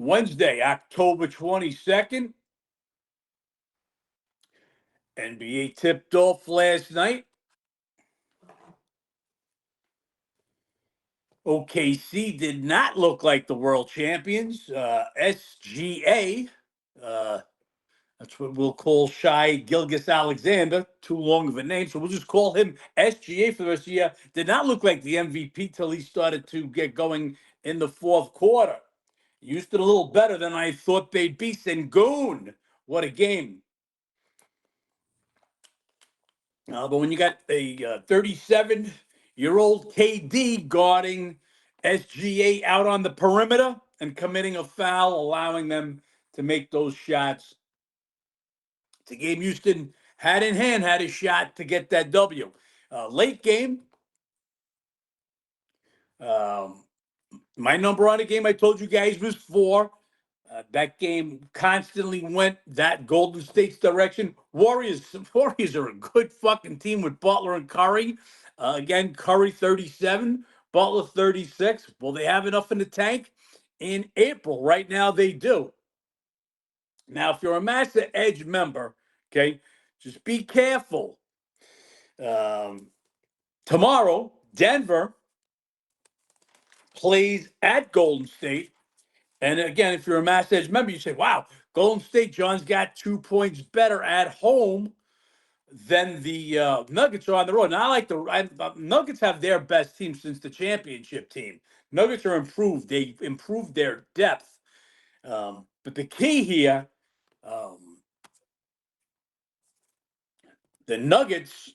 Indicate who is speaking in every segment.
Speaker 1: Wednesday, October 22nd. NBA tipped off last night. OKC did not look like the world champions. SGA, that's what we'll call Shai Gilgeous-Alexander, too long of a name, so we'll just call him SGA for the rest of the year. Did not look like the MVP till he started to get going in the fourth quarter. Houston a little better than I thought they'd be. Sengun, what a game. But when you got a 37-year-old KD guarding SGA out on the perimeter and committing a foul, allowing them to make those shots, it's a game Houston had in hand, had a shot to get that W. Late game, my number on the game I told you guys was 4. That game constantly went that Golden State's direction. Warriors are a good fucking team with Butler and Curry. Again, Curry 37, Butler 36. Will they have enough in the tank? In April, right now they do. Now, if you're a Massa Edge member, okay, just be careful. Tomorrow, Denver plays at Golden State. And again, if you're a Massa Edge member, you say, wow, Golden State, John's got 2 points better at home than the Nuggets are on the road. Now, Nuggets have their best team since the championship team. Nuggets are improved. They improved their depth. But the key here, the Nuggets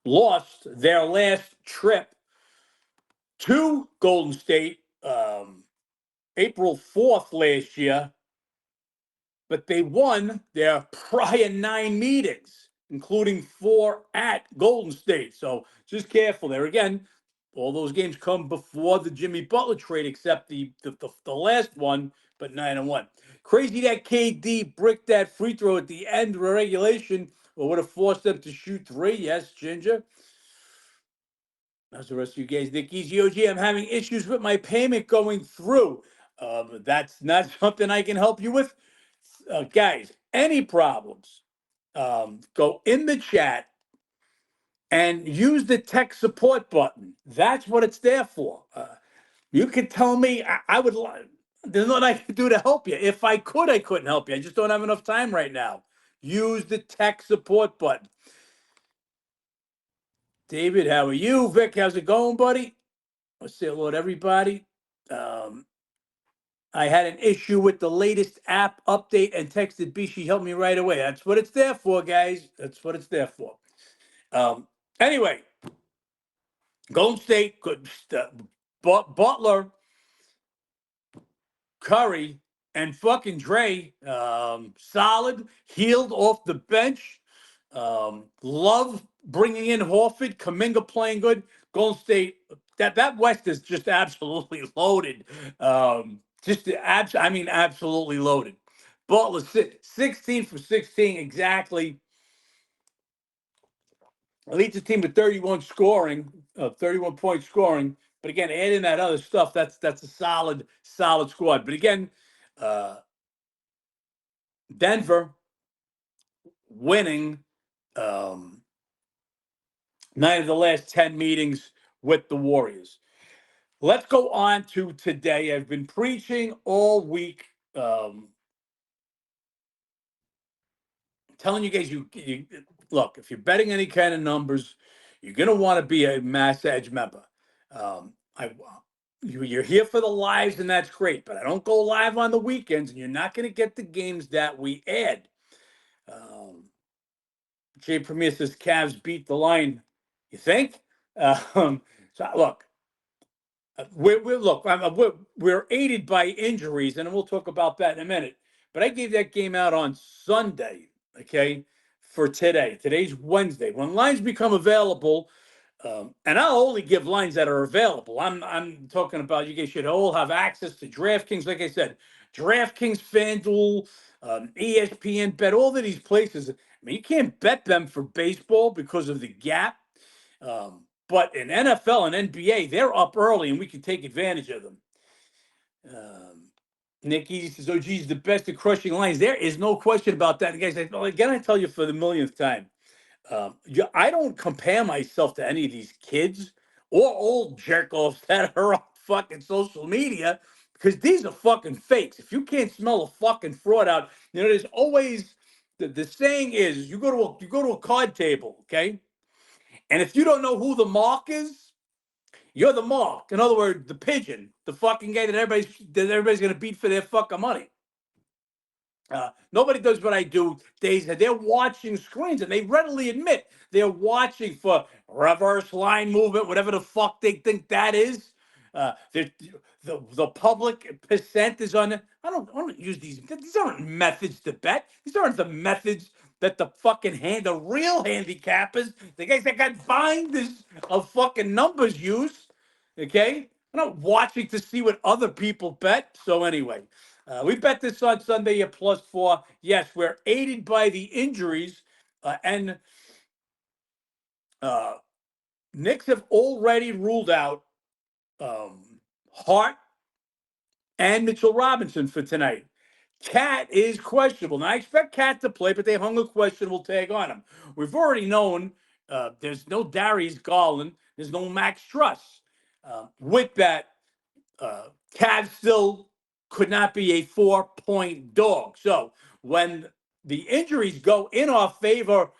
Speaker 1: lost their last trip to Golden State April 4th last year, but they won their prior 9 meetings, including 4 at Golden State. So just careful there. Again, all those games come before the Jimmy Butler trade, except the last one, but 9-1. Crazy that KD bricked that free throw at the end of regulation, or would have forced them to shoot 3. Yes, Ginger. How's the rest of you guys? Nick Easy OG, I'm having issues with my payment going through. That's not something I can help you with. Guys, any problems, go in the chat and use the tech support button. That's what it's there for. You could tell me, I would, there's nothing I can do to help you. If I could, I couldn't help you. I just don't have enough time right now. Use the tech support button. David, how are you? Vic, how's it going, buddy? Let's say hello to everybody. I had an issue with the latest app update and texted B. She helped me right away. That's what it's there for, guys. That's what it's there for. Anyway, Golden State, Butler, Curry, and fucking Dre, solid, healed off the bench. Love bringing in Horford, Kuminga playing good. Golden State, that West is just absolutely loaded. Absolutely loaded. Butler 16 for 16 exactly. Leads the team with 31 scoring, 31 points scoring. But again, adding that other stuff, that's a solid squad. But again, Denver winning 9 of the last 10 meetings with the Warriors. Let's go on to today. I've been preaching all week, telling you guys, you look, if you're betting any kind of numbers, you're going to want to be a Massa Edge member. You're here for the lives, and that's great, but I don't go live on the weekends, and you're not going to get the games that we add. Jay Premier says Cavs beat the line. You think? So look, we're aided by injuries, and we'll talk about that in a minute. But I gave that game out on Sunday, okay, for today. Today's Wednesday. When lines become available, and I'll only give lines that are available. I'm talking about, you guys should all have access to DraftKings. Like I said, DraftKings, FanDuel, ESPN, bet, all of these places. I mean, you can't bet them for baseball because of the gap. But in NFL and NBA, they're up early, and we can take advantage of them. Nick Easy says, "Oh, geez, the best at crushing lines." There is no question about that. And guys, again, I tell you for the millionth time, I don't compare myself to any of these kids or old jerk offs that are on fucking social media because these are fucking fakes. If you can't smell a fucking fraud out, there's always the saying is you go to a card table, okay, and if you don't know who the mark is, you're the mark. In other words, the pigeon, the fucking guy that everybody's gonna beat for their fucking money. Nobody does what I do. They're watching screens and they readily admit they're watching for reverse line movement, whatever the fuck they think that is. The public percent is on. I don't use these. These aren't methods to bet. These aren't the methods that the real handicappers, the guys that got binders of fucking numbers use. Okay, I'm not watching to see what other people bet. So anyway. We bet this on Sunday at +4. Yes, we're aided by the injuries, and Knicks have already ruled out Hart and Mitchell Robinson for tonight. Cat is questionable. Now, I expect Cat to play, but they hung a questionable tag on him. We've already known there's no Darius Garland, there's no Max Truss. With that, Cavs still could not be a 4-point dog. So when the injuries go in our favor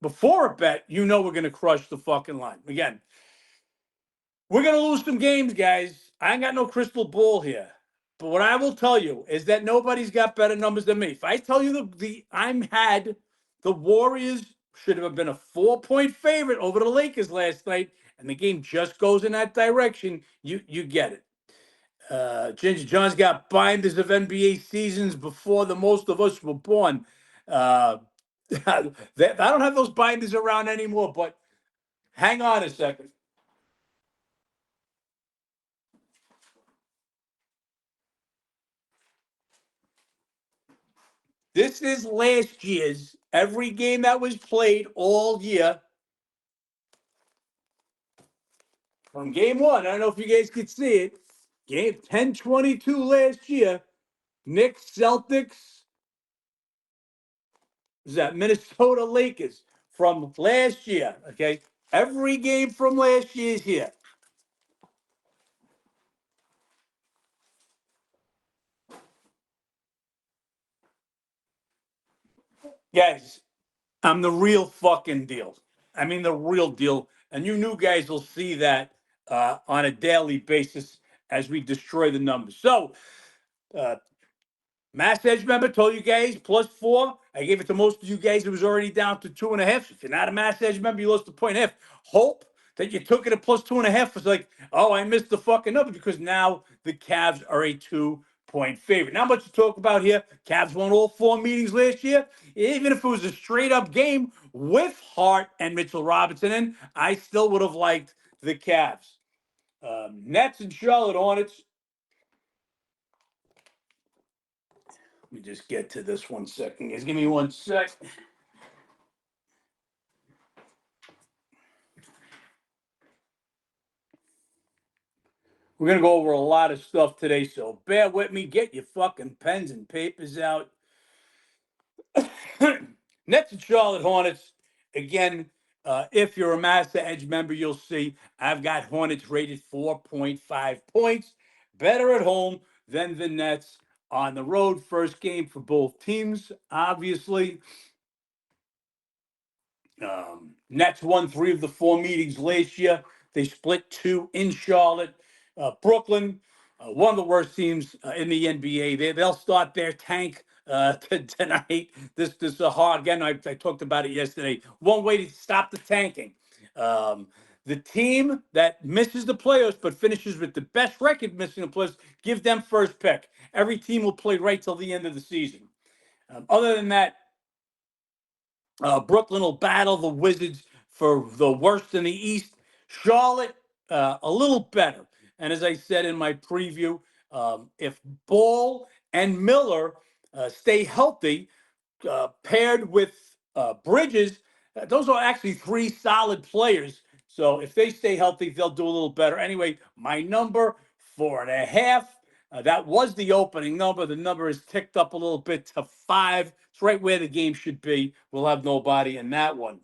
Speaker 1: before a bet, we're going to crush the fucking line. Again, we're going to lose some games, guys. I ain't got no crystal ball here. But what I will tell you is that nobody's got better numbers than me. If I tell you the Warriors should have been a 4-point favorite over the Lakers last night, and the game just goes in that direction, you get it. Ginger John's got binders of NBA seasons before the most of us were born. I don't have those binders around anymore, but hang on a second. This is last year's, every game that was played all year. From game one, I don't know if you guys could see it. Game 10-22 last year. Knicks, Celtics, is that Minnesota Lakers from last year. Okay. Every game from last year is here. Guys, I'm the real fucking deal. I mean, the real deal. And you new guys will see that on a daily basis as we destroy the numbers. So, Mass Edge member told you guys +4. I gave it to most of you guys. It was already down to 2.5. So if you're not a Mass Edge member, you lost a 1.5. Hope that you took it at +2.5 was like, oh, I missed the fucking number because now the Cavs are a 2-point favorite. Not much to talk about here. Cavs won all 4 meetings last year. Even if it was a straight up game with Hart and Mitchell Robinson in, I still would have liked the Cavs. Nets and Charlotte Hornets. Let me just get to this 1 second. Guys, give me 1 sec. We're going to go over a lot of stuff today, so bear with me. Get your fucking pens and papers out. Nets and Charlotte Hornets. Again, if you're a Massa Edge member, you'll see I've got Hornets rated 4.5 points. Better at home than the Nets on the road. First game for both teams, obviously. Nets won 3 of the 4 meetings last year. They split 2 in Charlotte. Brooklyn, one of the worst teams in the NBA. They'll start their tank tonight. This is a hard. Again, I talked about it yesterday. One way to stop the tanking. The team that misses the playoffs but finishes with the best record missing the playoffs, give them first pick. Every team will play right till the end of the season. Other than that, Brooklyn will battle the Wizards for the worst in the East. Charlotte, a little better. And as I said in my preview, if Ball and Miller stay healthy, paired with Bridges, those are actually 3 solid players. So if they stay healthy, they'll do a little better. Anyway, my number 4.5. That was the opening number. The number is ticked up a little bit to 5. It's right where the game should be. We'll have nobody in that one.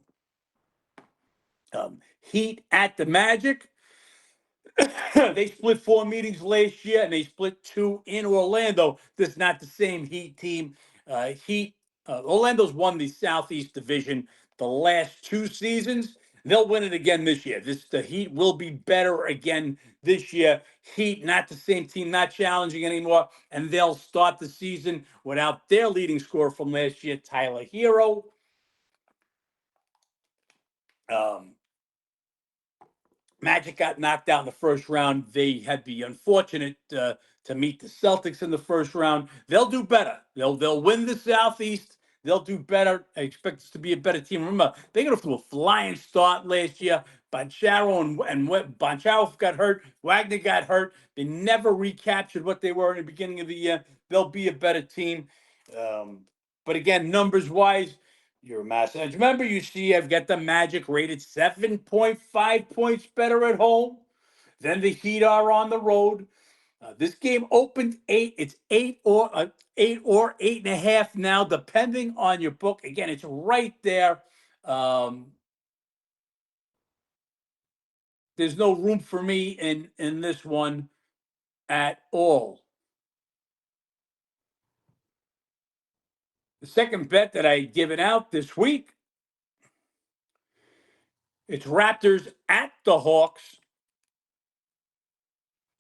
Speaker 1: Heat at the Magic. They split 4 meetings last year, and they split 2 in Orlando. This is not the same Heat team. Orlando's won the Southeast Division the last 2 seasons. They'll win it again this year. The Heat will be better again this year. Heat, not the same team, not challenging anymore, and they'll start the season without their leading scorer from last year, Tyler Hero. Magic got knocked out in the first round. They had the unfortunate to meet the Celtics in the first round. They'll do better. They'll win the Southeast. They'll do better. I expect this to be a better team. Remember, they got off to a flying start last year. Banchero and Banchero got hurt. Wagner got hurt. They never recaptured what they were in the beginning of the year. They'll be a better team. But again, numbers wise, you're a Massa. And remember, you see, I've got the Magic rated 7.5 points better at home than the Heat are on the road. This game opened 8. It's 8 or 8.5 now, depending on your book. Again, it's right there. There's no room for me in this one at all. The second bet that I given out this week, it's Raptors at the Hawks.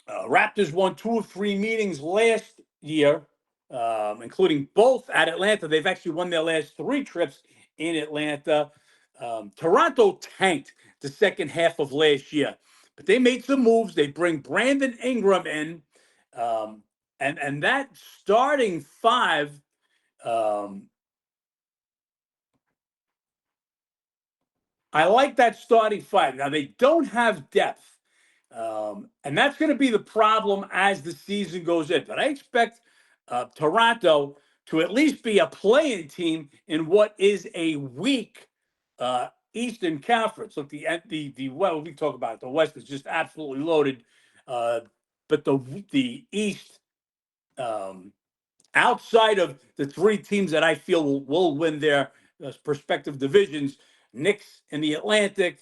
Speaker 1: Raptors won 2 of 3 meetings last year, including both at Atlanta. They've actually won their last 3 trips in Atlanta. Toronto tanked the second half of last year, but they made some moves. They bring Brandon Ingram in, and that starting 5. I like that starting 5. Now, they don't have depth. And that's going to be the problem as the season goes in. But I expect Toronto to at least be a playing team in what is a weak Eastern Conference. Look, well, we talk about it. The West is just absolutely loaded, but the East, outside of the 3 teams that I feel will win their respective divisions, Knicks in the Atlantic,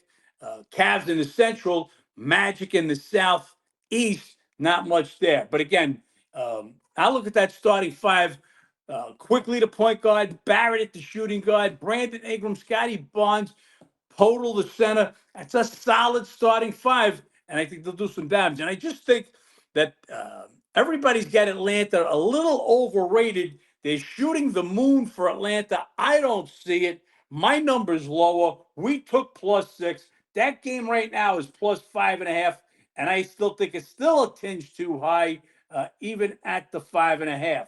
Speaker 1: Cavs in the Central, Magic in the Southeast, not much there. But again, I look at that starting 5. Quickly to point guard, Barrett at the shooting guard, Brandon Ingram, Scotty Barnes, Podol the center. That's a solid starting 5, and I think they'll do some damage. And I just think that everybody's got Atlanta a little overrated. They're shooting the moon for Atlanta. I don't see it. My number's lower. We took +6. That game right now is +5.5, and I still think it's still a tinge too high, even at the 5.5.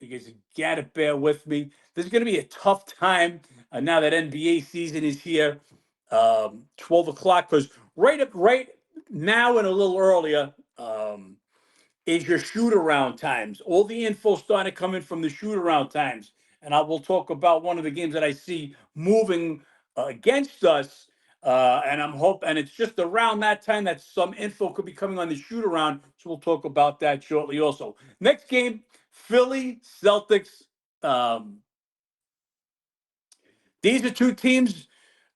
Speaker 1: You guys got to bear with me. This is going to be a tough time now that NBA season is here. 12 o'clock, because right now and a little earlier is your shoot-around times. All the info starting to come in from the shoot-around times. And I will talk about one of the games that I see moving against us. And it's just around that time that some info could be coming on the shoot-around. So we'll talk about that shortly also. Next game, Philly Celtics. These are 2 teams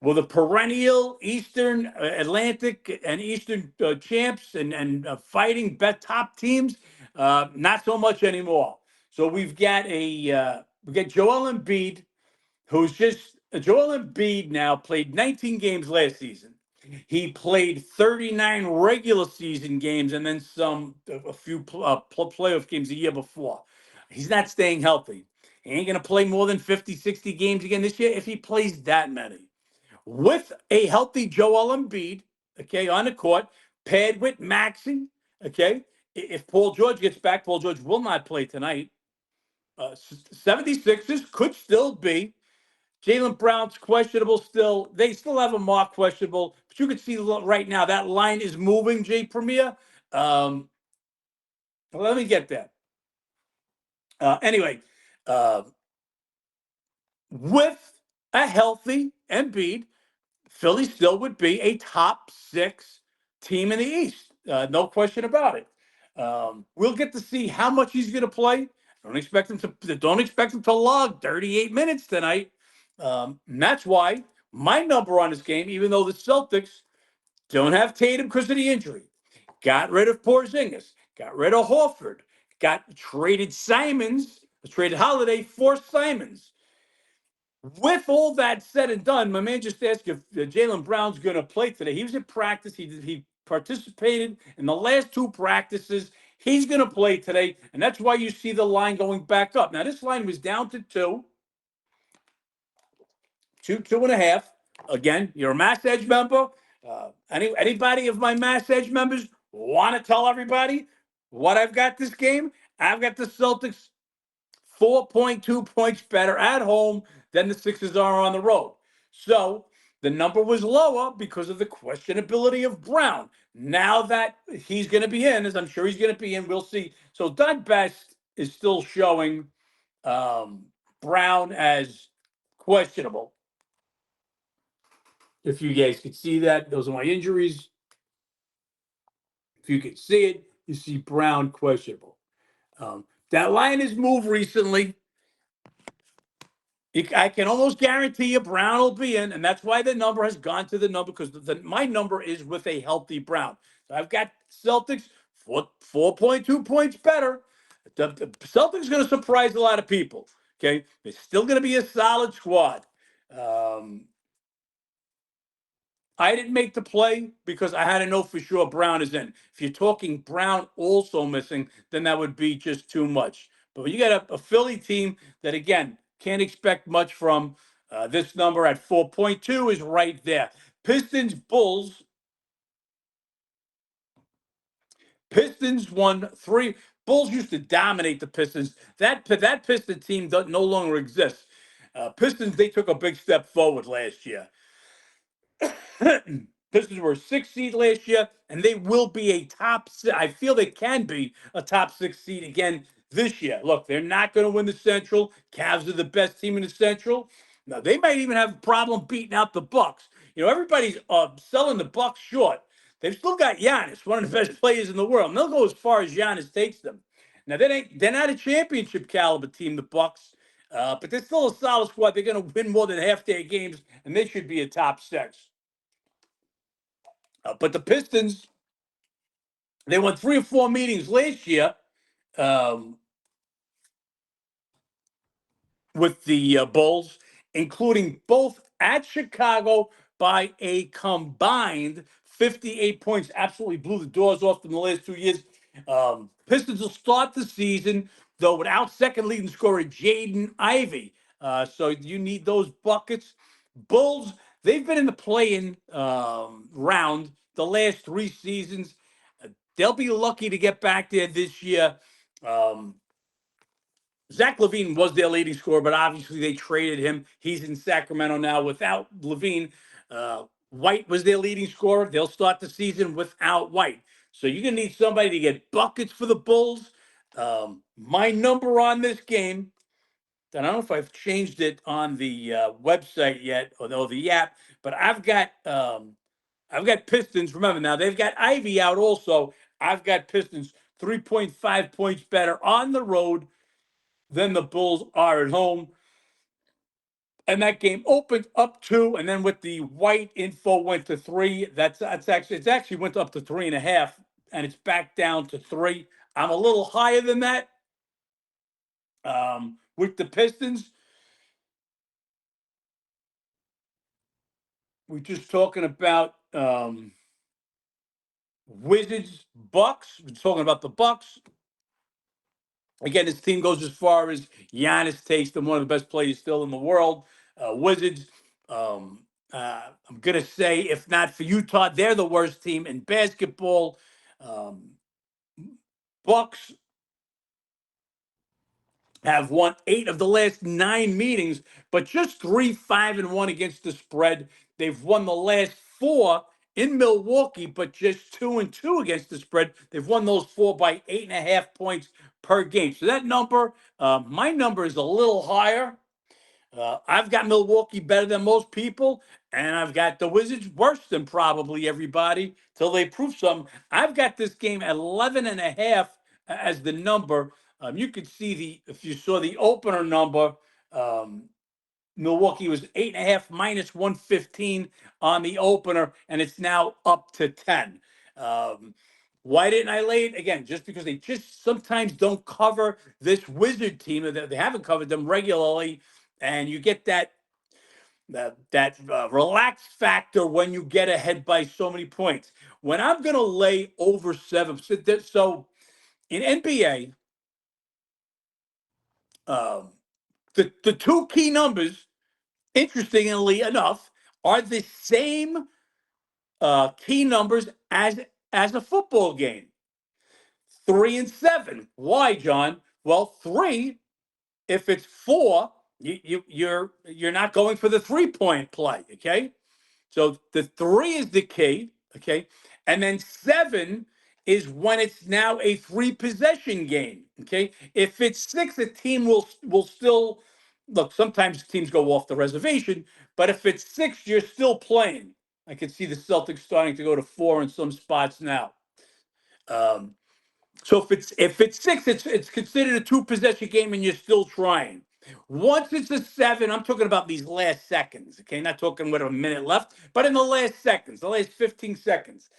Speaker 1: with the perennial Eastern Atlantic and Eastern champs and fighting top teams. Not so much anymore. So we've got Joel Embiid, Joel Embiid now played 19 games last season. He played 39 regular season games and then a few playoff games a year before. He's not staying healthy. He ain't going to play more than 50, 60 games again this year if he plays that many. With a healthy Joel Embiid, okay, on the court, paired with Maxey, okay, if Paul George gets back, Paul George will not play tonight. 76ers could still be. Jaylen Brown's questionable still. They still have a mark questionable, but you can see right now that line is moving, Jay Premier. Let me get that. Anyway, with a healthy Embiid, Philly still would be a top 6 team in the East. No question about it. We'll get to see how much he's going to play. Don't expect him to log 38 minutes tonight. And that's why my number on this game, even though the Celtics don't have Tatum because of the injury, got rid of Porzingis, got rid of Horford, traded Holiday for Simons. With all that said and done, my man just asked if Jaylen Brown's going to play today. He was at practice. He participated in the last 2 practices. He's going to play today, and that's why you see the line going back up. Now, this line was down to 2.5. Again, you're a Mass Edge member. Anybody of my Mass Edge members want to tell everybody what I've got this game? I've got the Celtics 4.2 points better at home than the Sixers are on the road. So the number was lower because of the questionability of Brown. Now that he's going to be in, as I'm sure he's going to be in, we'll see. So Doug Best is still showing Brown as questionable. If you guys could see that, those are my injuries. If you could see it, you see Brown questionable. That line has moved recently. I can almost guarantee you Brown will be in, and that's why the number has gone to the number, because my number is with a healthy Brown. So I've got Celtics 4.2 points better. The Celtics going to surprise a lot of people. Okay, it's still going to be a solid squad. I didn't make the play because I had to know for sure Brown is in. If you're talking Brown also missing, then that would be just too much. But when you got a Philly team that, again, can't expect much from, this number at 4.2 is right there. Pistons won 3. Bulls used to dominate the Pistons. That Piston team no longer exists. Pistons, they took a big step forward last year. Pistons were a 6 seed last year, and they will be a top 6. I feel they can be a top 6 seed again this year. Look, they're not going to win the Central. Cavs are the best team in the Central. Now, they might even have a problem beating out the Bucks. Everybody's selling the Bucks short. They've still got Giannis, one of the best players in the world, and they'll go as far as Giannis takes them. Now, they're not a championship caliber team, the Bucks, but they're still a solid squad. They're going to win more than half their games, and they should be a top 6. But the Pistons, they won 3 or 4 meetings last year with the Bulls, including both at Chicago by a combined 58 points. Absolutely blew the doors off them the last 2 years. Pistons will start the season, though, without second leading scorer Jaden Ivey. So you need those buckets. Bulls, they've been in the play-in round the last 3 seasons. They'll be lucky to get back there this year. Zach LaVine was their leading scorer, but obviously they traded him. He's in Sacramento now without LaVine. White was their leading scorer. They'll start the season without White. So you're going to need somebody to get buckets for the Bulls. My number on this game, and I don't know if I've changed it on the website yet or the app, but I've got Pistons. Remember, now they've got Ivy out also. I've got Pistons 3.5 points better on the road than the Bulls are at home. And that game opened up 2, and then with the White info went to 3. It's actually went up to 3.5, and it's back down to 3. I'm a little higher than that. With the Pistons, we're just talking about Wizards, Bucks. We're talking about the Bucks. Again, this team goes as far as Giannis takes them, one of the best players still in the world. Wizards, I'm going to say, if not for Utah, they're the worst team in basketball. Bucks have won 8 of the last 9 meetings, but just 3-5-1 against the spread. They've won the last 4 in Milwaukee, but just 2-2 against the spread. They've won those 4 by 8.5 points per game. So that number, my number is a little higher. I've got Milwaukee better than most people, and I've got the Wizards worse than probably everybody till they prove something. I've got this game at 11 and a half as the number. You could see if you saw the opener number, um, Milwaukee was 8.5 minus 115 on the opener, and it's now up to 10. Um, why didn't I lay it? Again, just because they just sometimes don't cover this Wizard team. They haven't covered them regularly, and you get that relaxed factor when you get ahead by so many points. When I'm going to lay over 7, so in NBA, um, the two key numbers, interestingly enough, are the same key numbers as a football game. 3 and 7. Why, John? Well, 3. If it's 4, you're not going for the 3-point play. Okay, so the 3 is the key. Okay, and then 7 is when it's now a 3-possession game. Okay, if it's 6, a team will still look. Sometimes teams go off the reservation, but if it's 6, you're still playing. I can see the Celtics starting to go to 4 in some spots now. Um, so if it's 6, it's considered a 2-possession game, and you're still trying. Once it's a 7, I'm talking about these last seconds. Okay, not talking with a minute left, but in the last seconds, the last 15 seconds.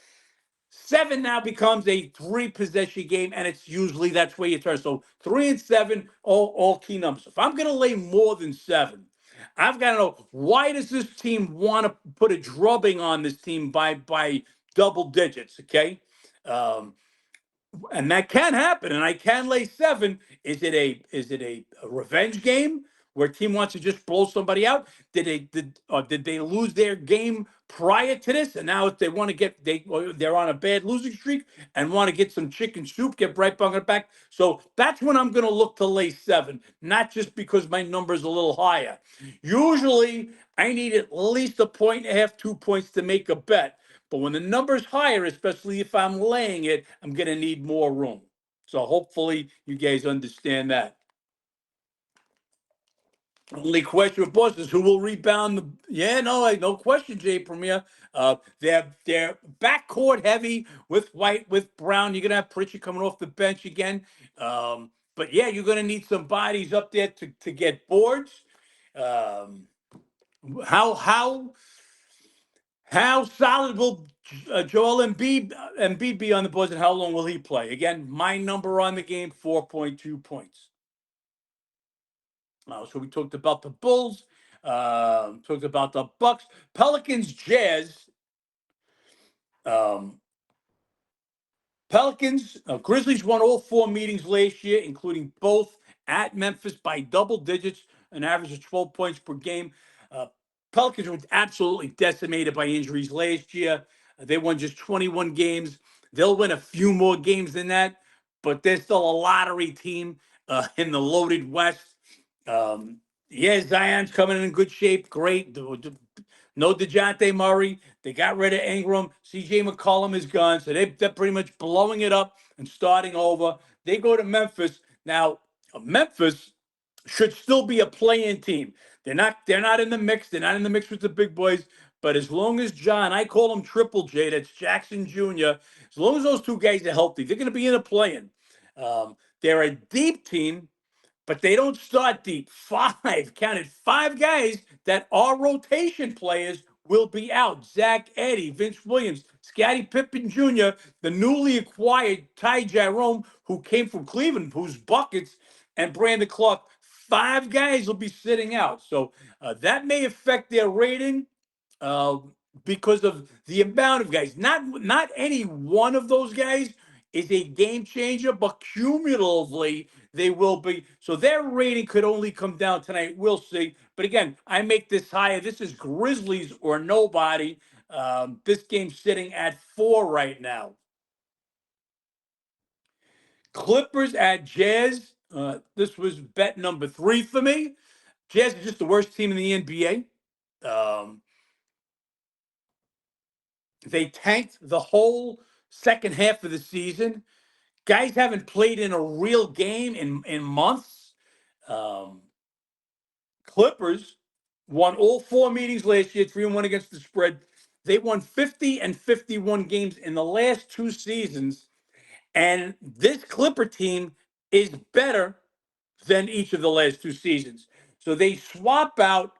Speaker 1: 7 now becomes a 3-possession game, and it's usually that's where you turn. So 3 and 7, all key numbers. If I'm going to lay more than 7, I've got to know, why does this team want to put a drubbing on this team by double digits? Okay. Um, and that can happen, and I can lay 7. Is it a revenge game where a team wants to just blow somebody out? Did they lose their game prior to this, and now if they want to they're on a bad losing streak and want to get some chicken soup, get right back on it back. So that's when I'm going to look to lay 7, not just because my number is a little higher. Usually, I need at least a point and a half, 2 points to make a bet. But when the number's higher, especially if I'm laying it, I'm going to need more room. So hopefully you guys understand that. Only question, of course, is who will rebound the. Yeah, no question, Jay Premier. They're backcourt heavy with White, with Brown. You're gonna have Pritchard coming off the bench again. But yeah, you're gonna need some bodies up there to get boards. Um, how solid will Joel Embiid be on the boards, and how long will he play? Again, my number on the game, 4.2 points. So we talked about the Bulls, talked about the Bucks, Pelicans, Jazz. Um, Pelicans, Grizzlies won all 4 meetings last year, including both at Memphis by double digits, an average of 12 points per game. Uh, Pelicans were absolutely decimated by injuries last year. They won just 21 games. They'll win a few more games than that, but they're still a lottery team in the loaded West. Yeah, Zion's coming in good shape. Great. No DeJounte Murray. They got rid of Ingram. CJ McCollum is gone. So they're pretty much blowing it up and starting over. They go to Memphis. Now, Memphis should still be a play-in team. They're not in the mix. They're not in the mix with the big boys. But as long as John, I call him Triple J, that's Jackson Jr., as long as those two guys are healthy, they're going to be in a play-in. They're a deep team, but they don't start deep. 5 guys that are rotation players will be out. Zach Edey, Vince Williams, Scottie Pippen Jr., the newly acquired Ty Jerome, who came from Cleveland, who's buckets, and Brandon Clark. 5 guys will be sitting out. So that may affect their rating uh, because of the amount of guys. Not any one of those guys is a game changer, but cumulatively they will be. So their rating could only come down tonight. We'll see. But again, I make this higher. This is Grizzlies or nobody. This game's sitting at 4 right now. Clippers at Jazz. This was bet number 3 for me. Jazz is just the worst team in the NBA. They tanked the whole second half of the season. Guys haven't played in a real game in months. Um, Clippers won all 4 meetings last year, 3-1 against the spread. They won 50 and 51 games in the last 2 seasons. And this Clipper team is better than each of the last 2 seasons. So they swap out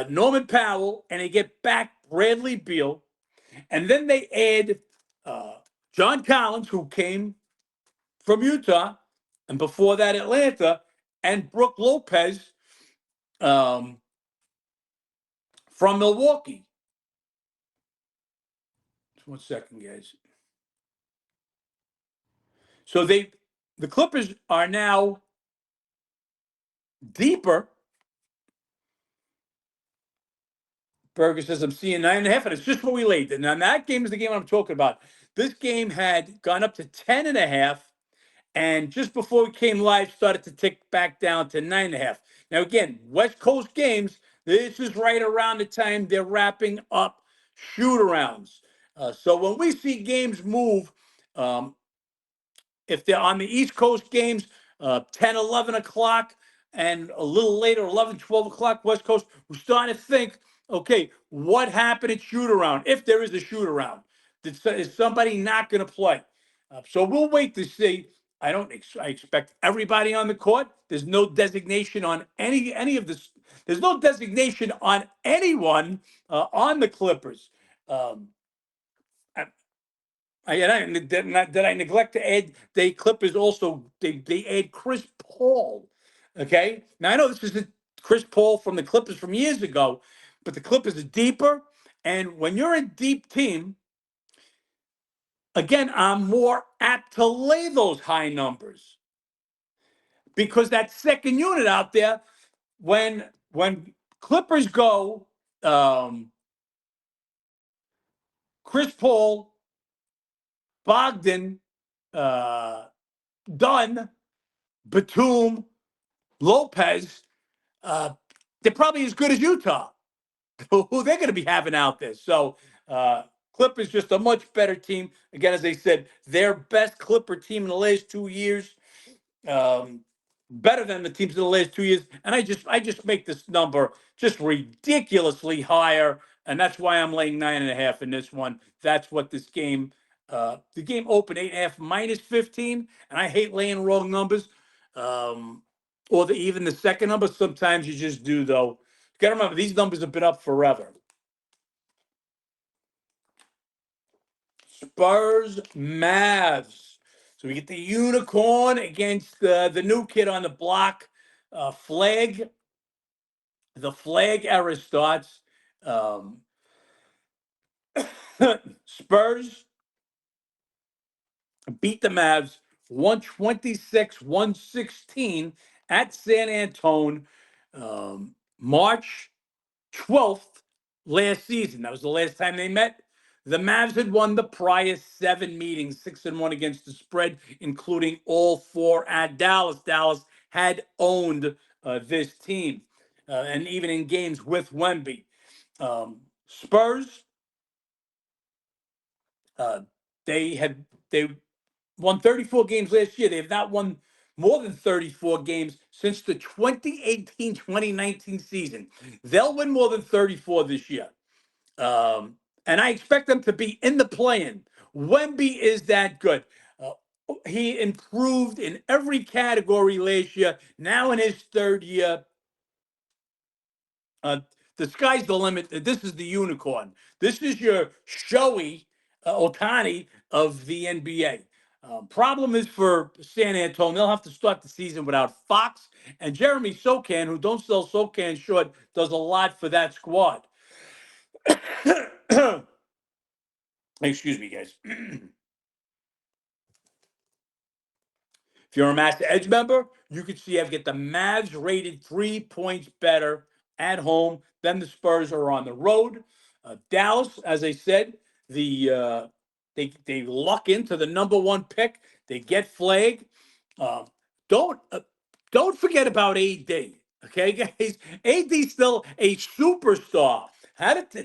Speaker 1: Norman Powell and they get back Bradley Beal. And then they add John Collins, who came from Utah, and before that, Atlanta, and Brooke Lopez from Milwaukee. Just 1 second, guys. So the Clippers are now deeper. Berger says, I'm seeing 9.5, and it's just what we laid. Now, that game is the game I'm talking about. This game had gone up to 10.5, and just before we came live, started to tick back down to 9.5. Now, again, West Coast games, this is right around the time they're wrapping up shoot-arounds. So when we see games move, if they're on the East Coast games, 10, 11 o'clock, and a little later, 11, 12 o'clock, West Coast, we're starting to think, okay, what happened at shoot-around, if there is a shoot-around? Is somebody not going to play? So we'll wait to see. I expect everybody on the court. There's no designation on any of this. There's no designation on anyone on the Clippers. Did I neglect to add the Clippers also? They add Chris Paul. Okay, now I know this is Chris Paul from the Clippers from years ago, but the Clippers are deeper, and when you're a deep team, again, I'm more apt to lay those high numbers because that second unit out there, when Clippers go, Chris Paul, Bogdan, Dunn, Batum, Lopez, they're probably as good as Utah, who they're going to be having out there. So Clippers just a much better team. Again, as I said, their best Clipper team in the last 2 years, better than the teams in the last 2 years. And I just make this number just ridiculously higher, and that's why I'm laying 9.5 in this one. That's what this game. The game opened 8.5 minus 15, and I hate laying wrong numbers. Or even the second number. Sometimes you just do, though. You got to remember, these numbers have been up forever. Spurs, Mavs. So we get the unicorn against the new kid on the block. Flag. The flag era starts. Spurs beat the Mavs 126-116 at San Antone, March 12th last season. That was the last time they met. The Mavs had won the prior 7 meetings, 6-1 against the spread, including all 4 at Dallas. Dallas had owned this team, and even in games with Wemby. Spurs, they won 34 games last year. They have not won more than 34 games since the 2018-2019 season. They'll win more than 34 this year. And I expect them to be in the play-in. Wemby is that good. He improved in every category last year. Now in his 3rd year, the sky's the limit. This is the unicorn. This is your showy Otani of the NBA. Problem is for San Antonio, they'll have to start the season without Fox and Jeremy Sokan, who don't sell Sokan short, does a lot for that squad. Excuse me, guys. If you're a Massa Edge member, you can see I've got the Mavs rated 3 points better at home than the Spurs are on the road. Dallas, as I said, they luck into the number 1 pick. They get flagged. Don't forget about AD. Okay, guys, AD's still a superstar.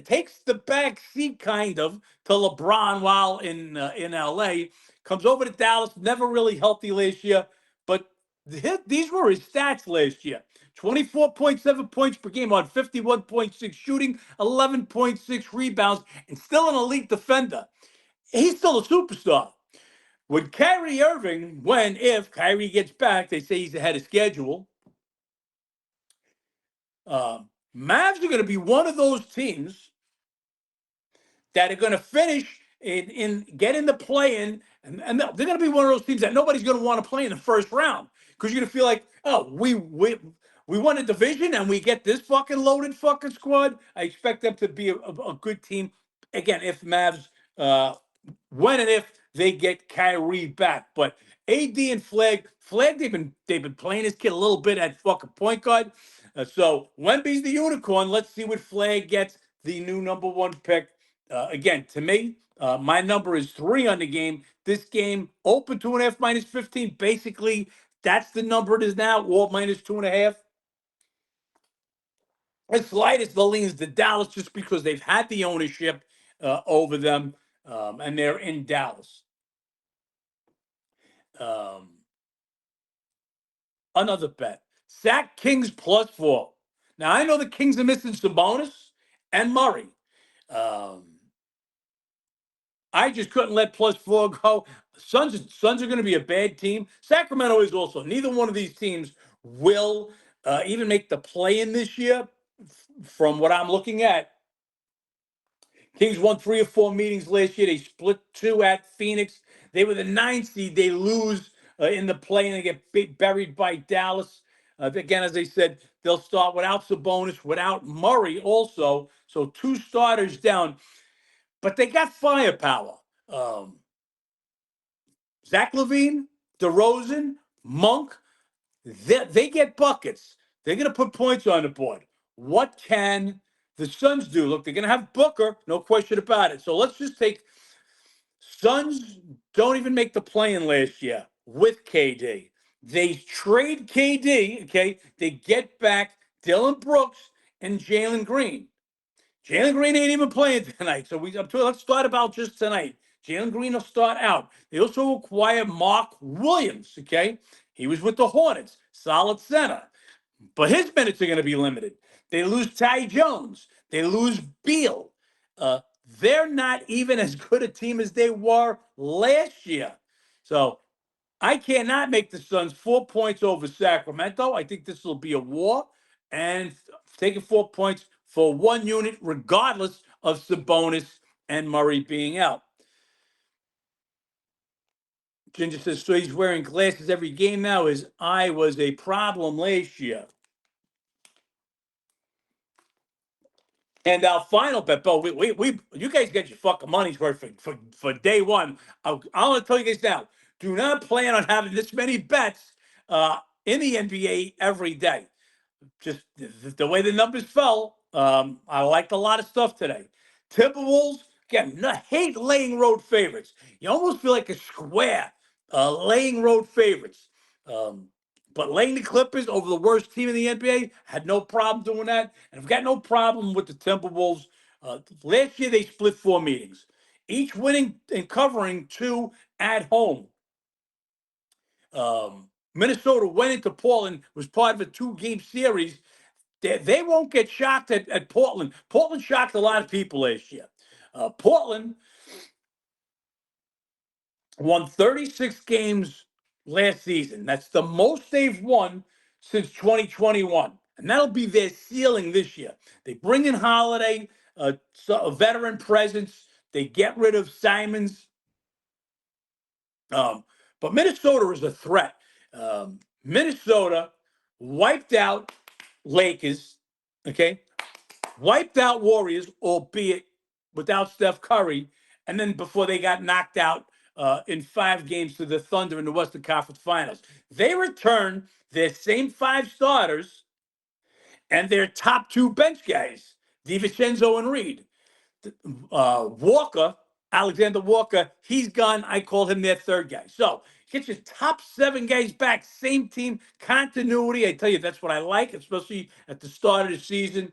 Speaker 1: Takes the back seat kind of to LeBron while in LA. Comes over to Dallas, never really healthy last year, but These were his stats last year. 24.7 points per game on 51.6 shooting, 11.6 rebounds, and still an elite defender. He's still a superstar. With Kyrie Irving, if Kyrie gets back, they say he's ahead of schedule. Mavs are going to be one of those teams that are going to finish in get in the play-in, and they're going to be one of those teams that nobody's going to want to play in the first round because you're going to feel like, oh, we won a division and we get this fucking loaded fucking squad. I expect them to be a good team. Again, if Mavs, when and if they get Kyrie back, but AD and Flag, they've been playing this kid a little bit at fucking point guard. So Wemby's the unicorn. Let's see what Flag gets, the new #1 pick. Again, to me, my number is 3 on the game. This game open 2.5 minus 15. Basically, that's the number it is now, or minus 2.5. As slight as the leans to Dallas, just because they've had the ownership over them, and they're in Dallas. Another bet. Sack Kings +4. Now, I know the Kings are missing Sabonis and Murray. I just couldn't let +4 go. Suns are going to be a bad team. Sacramento is also. Neither one of these teams will even make the play-in this year, from what I'm looking at. Kings won 3 or 4 meetings last year. They split 2 at Phoenix. They were the 9th seed. They lose in the play-in. They get buried by Dallas. Again, as I said, they'll start without Sabonis, without Murray also. So 2 starters down. But they got firepower. Zach LaVine, DeRozan, Monk, they get buckets. They're going to put points on the board. What can the Suns do? Look, they're going to have Booker, no question about it. So let's just take Suns don't even make the play-in last year with KD. They trade KD, okay? They get back Dylan Brooks and Jalen Green. Jalen Green ain't even playing tonight. So let's start about just tonight. Jalen Green will start out. They also acquire Mark Williams, okay? He was with the Hornets, solid center. But his minutes are going to be limited. They lose Ty Jones. They lose Beal. They're not even as good a team as they were last year. So I cannot make the Suns 4 points over Sacramento. I think this will be a war. And taking 4 points for 1 unit, regardless of Sabonis and Murray being out. Ginger says, so he's wearing glasses every game now. His eye was a problem last year. And our final bet, Bo, you guys get your fucking money's worth for day one. I'm going to tell you guys now, do not plan on having this many bets in the NBA every day. Just the way the numbers fell, I liked a lot of stuff today. Timberwolves, again, hate laying road favorites. You almost feel like a square laying road favorites. But laying the Clippers over the worst team in the NBA, had no problem doing that. And I've got no problem with the Timberwolves. Last year, they split 4 meetings, each winning and covering 2 at home. Minnesota went into Portland, was part of a 2-game series. They won't get shocked at Portland. Portland shocked a lot of people last year. Portland won 36 games last season. That's the most they've won since 2021. And that'll be their ceiling this year. They bring in Holiday, a veteran presence. They get rid of Simons. But Minnesota is a threat. Minnesota wiped out Lakers, okay? Wiped out Warriors, albeit without Steph Curry. And then before they got knocked out in 5 games to the Thunder in the Western Conference Finals. They returned their same 5 starters and their top 2 bench guys, DiVincenzo and Reed. Alexander Walker, he's gone. I call him their 3rd guy. So get your top 7 guys back, same team, continuity. I tell you, that's what I like, especially at the start of the season.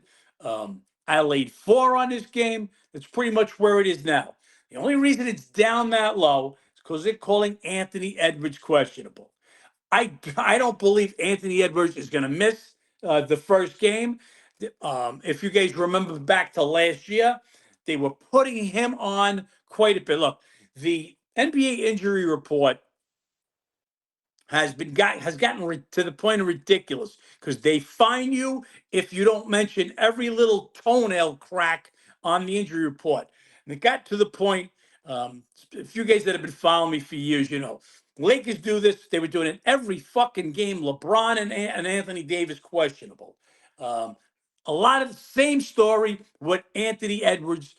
Speaker 1: I laid 4 on this game. That's pretty much where it is now. The only reason it's down that low is because they're calling Anthony Edwards questionable. I don't believe Anthony Edwards is going to miss the first game. If you guys remember back to last year, they were putting him on quite a bit. Look, the NBA injury report has gotten to the point of ridiculous because they fine you if you don't mention every little toenail crack on the injury report. And it got to the point. If you guys that have been following me for years, you know Lakers do this. They were doing it every fucking game. LeBron and Anthony Davis questionable. Um, a lot of the same story with Anthony Edwards.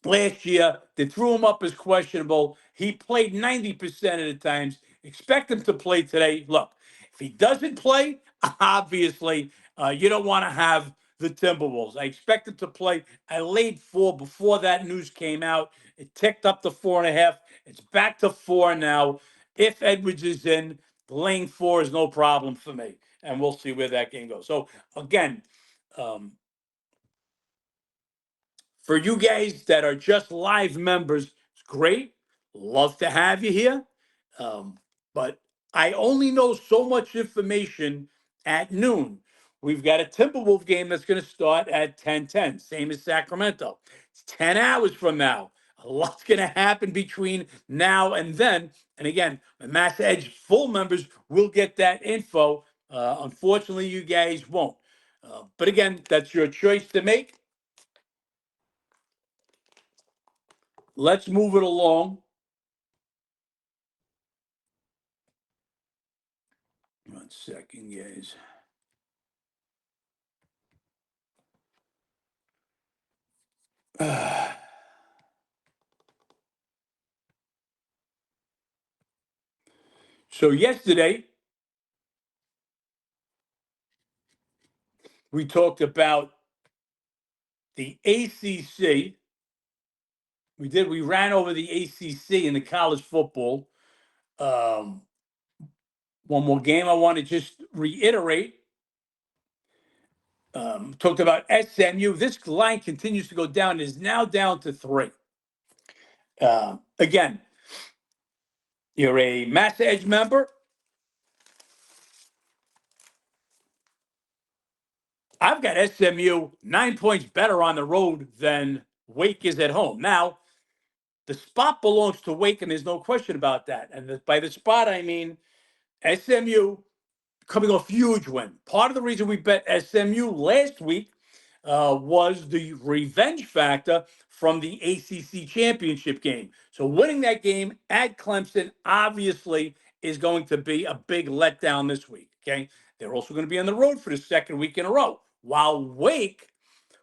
Speaker 1: Last year, they threw him up as questionable. He played 90% of the times. Expect him to play today. Look, if he doesn't play, obviously, you don't want to have the Timberwolves. I expect him to play. I laid 4 before that news came out. It ticked up to 4.5. It's back to 4 now. If Edwards is in, laying 4 is no problem for me. And we'll see where that game goes. So, again, um, for you guys that are just live members, it's great. Love to have you here. Um, but I only know so much information at noon. We've got a Timberwolf game that's going to start at 10:10, same as Sacramento. It's 10 hours from now. A lot's going to happen between now and then. And again, the Massa Edge full members will get that info. Unfortunately, you guys won't. But again, that's your choice to make. Let's move it along. One second, guys. So yesterday, we talked about the ACC. We ran over the ACC in the college football. Um, one more game I want to just reiterate. Talked about SMU. This line continues to go down. It is now down to 3. Again, you're a Massa Edge member. I've got SMU 9 points better on the road than Wake is at home. Now, the spot belongs to Wake, and there's no question about that. And by the spot, I mean SMU coming off huge win. Part of the reason we bet SMU last week was the revenge factor from the ACC championship game. So winning that game at Clemson obviously is going to be a big letdown this week. Okay, they're also going to be on the road for the second week in a row. While Wake,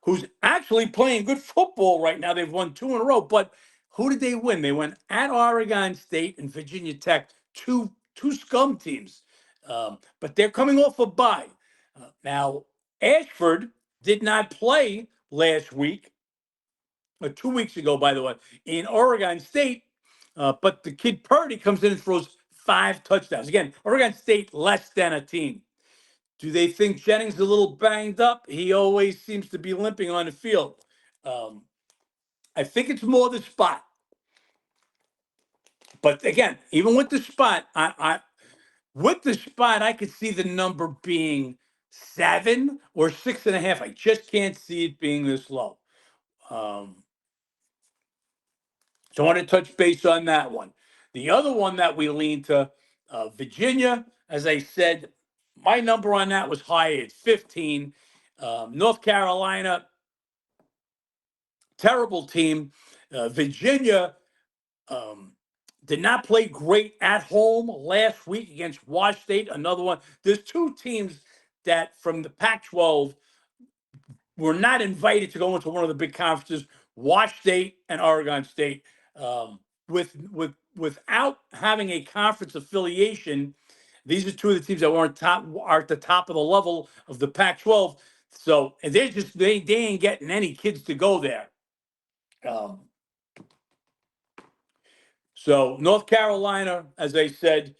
Speaker 1: who's actually playing good football right now, they've won 2 in a row. But who did they win? They went at Oregon State and Virginia Tech, two scum teams. But they're coming off a bye. Now, Ashford did not play last week, or 2 weeks ago, by the way, in Oregon State. But the kid Purdy comes in and throws 5 touchdowns. Again, Oregon State less than a team. Do they think Jennings is a little banged up? He always seems to be limping on the field. I think it's more the spot. But again, even with the spot, I could see the number being 7 or 6.5. I just can't see it being this low. So I want to touch base on that one. The other one that we lean to, Virginia, as I said, my number on that was high at 15. North Carolina, terrible team. Virginia did not play great at home last week against Wash State, another one. There's 2 teams that from the Pac-12 were not invited to go into one of the big conferences, Wash State and Oregon State. Without having a conference affiliation, these are 2 of the teams that are at the top of the level of the Pac-12. So and they ain't getting any kids to go there. So North Carolina, as I said,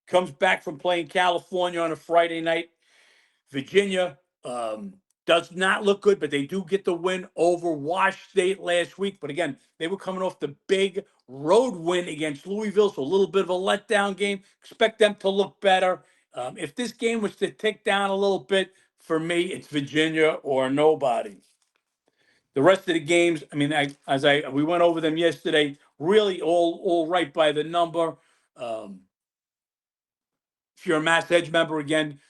Speaker 1: comes back from playing California on a Friday night. Virginia does not look good, but they do get the win over Wash State last week. But again, they were coming off the big road win against Louisville, so a little bit of a letdown game. Expect them to look better. If this game was to tick down a little bit, for me, it's Virginia or nobody. The rest of the games, I mean, we went over them yesterday, really all right by the number. If you're a Mass Edge member again,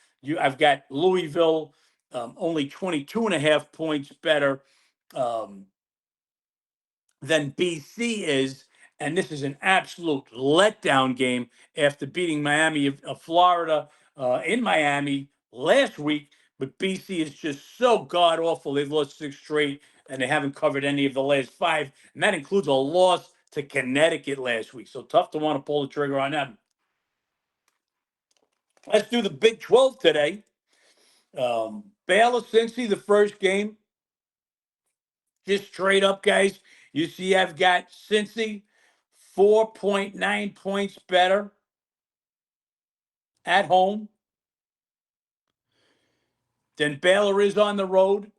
Speaker 1: I've got Louisville only 22.5 points better than BC is, and this is an absolute letdown game after beating Miami of Florida in Miami last week. But BC is just so god awful. They've lost 6 straight, and they haven't covered any of the last 5, and that includes a loss to Connecticut last week. So tough to want to pull the trigger on them. Let's do the Big 12 today. Baylor, Cincy, the first game. Just straight up, guys. You see, I've got Cincy 4.9 points better at home than Baylor is on the road.